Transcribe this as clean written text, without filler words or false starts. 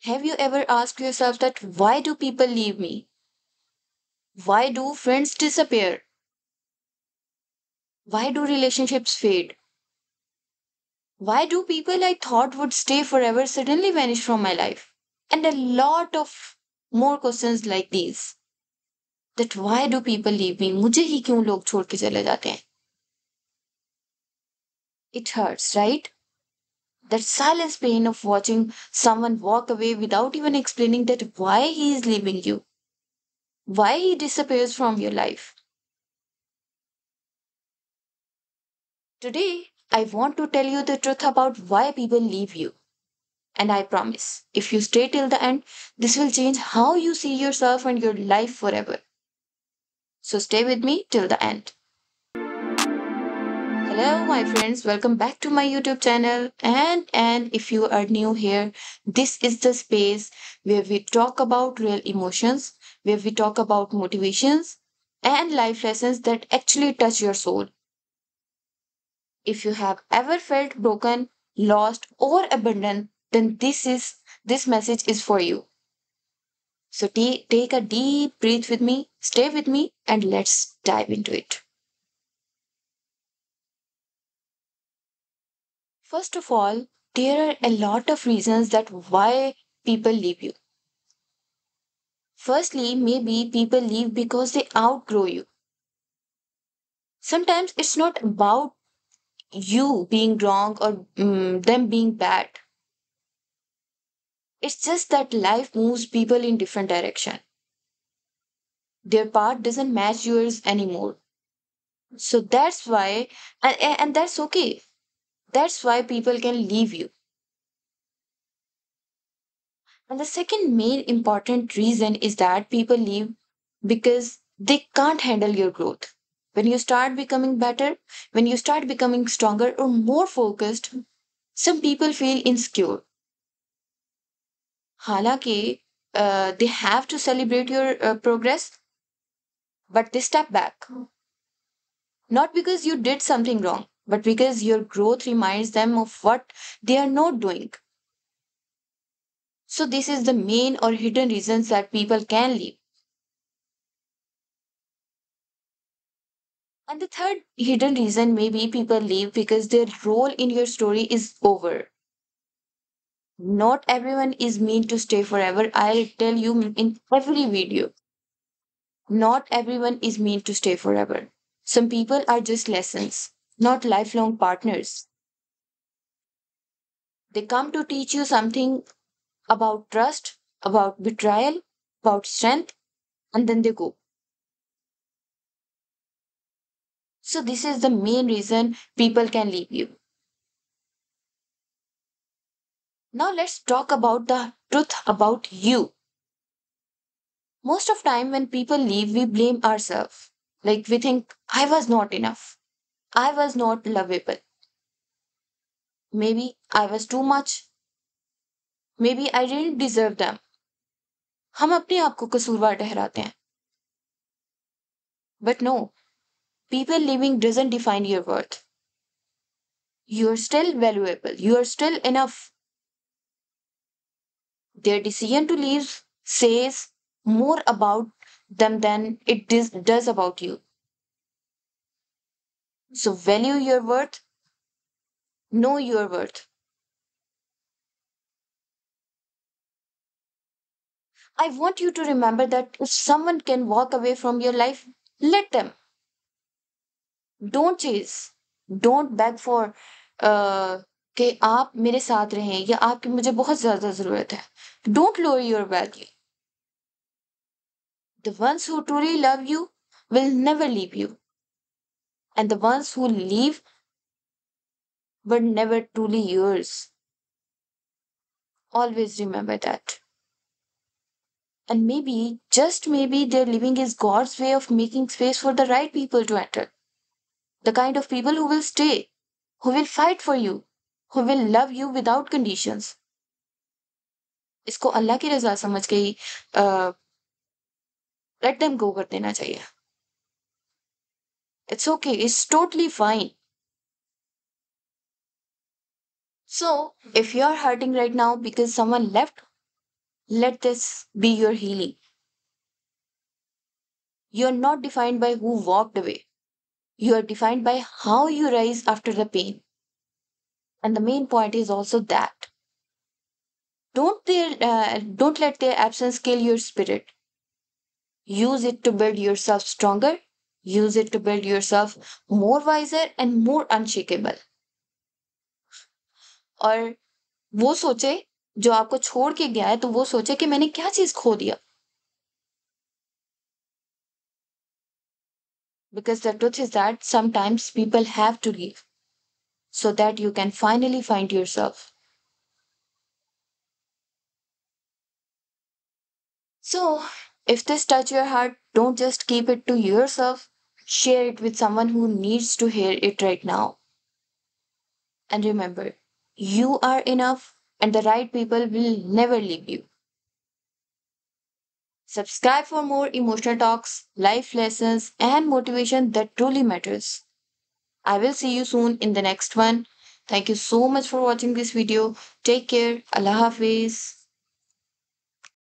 Have you ever asked yourself that why do people leave me? Why do friends disappear? Why do relationships fade? Why do people I thought would stay forever suddenly vanish from my life? And a lot of more questions like these. That why do people leave me? मुझे ही क्यों लोग छोड़ के चले जाते हैं? It hurts, right? That silence pain of watching someone walk away without even explaining that why he is leaving you, why he disappears from your life. Today, I want to tell you the truth about why people leave you. And I promise, if you stay till the end, this will change how you see yourself and your life forever. So stay with me till the end. Hello, my friends. Welcome back to my YouTube channel. And if you are new here, this is the space where we talk about real emotions, where we talk about motivations and life lessons that actually touch your soul. If you have ever felt broken, lost, or abandoned, then this message is for you. So take a deep breath with me, stay with me, and let's dive into it. First of all, there are a lot of reasons that why people leave you. Firstly, maybe people leave because they outgrow you. Sometimes it's not about you being wrong or them being bad. It's just that life moves people in different direction. Their path doesn't match yours anymore. So that's why, and that's okay. That's why people can leave you. And the second main important reason is that people leave because they can't handle your growth. When you start becoming better, when you start becoming stronger or more focused, some people feel insecure. Halaki, they have to celebrate your progress, but they step back. Not because you did something wrong, but because your growth reminds them of what they are not doing. So, this is the main or hidden reasons that people can leave. And the third hidden reason maybe people leave because their role in your story is over. Not everyone is meant to stay forever. I'll tell you in every video. Not everyone is meant to stay forever. Some people are just lessons, not lifelong partners. They come to teach you something about trust, about betrayal, about strength, and then they go. So, this is the main reason people can leave you. Now, let's talk about the truth about you. Most of time when people leave, we blame ourselves. Like we think, I was not enough. I was not lovable. Maybe I was too much. Maybe I didn't deserve them. हम अपने आप को कसूरवार ठहराते हैं. But no, people leaving doesn't define your worth. You are still valuable. You are still enough. Their decision to leave says more about them than it does about you. So value your worth, know your worth. I want you to remember that if someone can walk away from your life, let them. Don't chase. Don't beg for कि आप मेरे साथ रहें या आपकी मुझे बहुत ज्यादा जरूरत है. Don't lower your value. The ones who truly love you will never leave you, and the ones who leave were never truly yours. Always remember that. And maybe, just maybe, their living is God's way of making space for the right people to enter. The kind of people who will stay, who will fight for you, who will love you without conditions. इसको अल्लाह की रजा समझ के ही let them go कर देना चाहिए. It's okay. It's totally fine. So, if you're hurting right now because someone left, Let this be your healing. You're not defined by who walked away. You are defined by how you rise after the pain. And the main point is also that don't let their absence kill your spirit. Use it to build yourself stronger. Use it to build yourself more wiser and more unshakable. और वो सोचे जो आपको छोड़ के गया है तो वो सोचे कि मैंने क्या चीज खो दिया. Because the truth is that sometimes people have to leave so that you can finally find yourself. So, if this touch your heart, don't just keep it to yourself. Share it with someone who needs to hear it right now. And remember, you are enough and the right people will never leave you. Subscribe for more emotional talks, life lessons, and motivation that truly matters. I will see you soon in the next one. Thank you so much for watching this video. Take care. Allah Hafiz.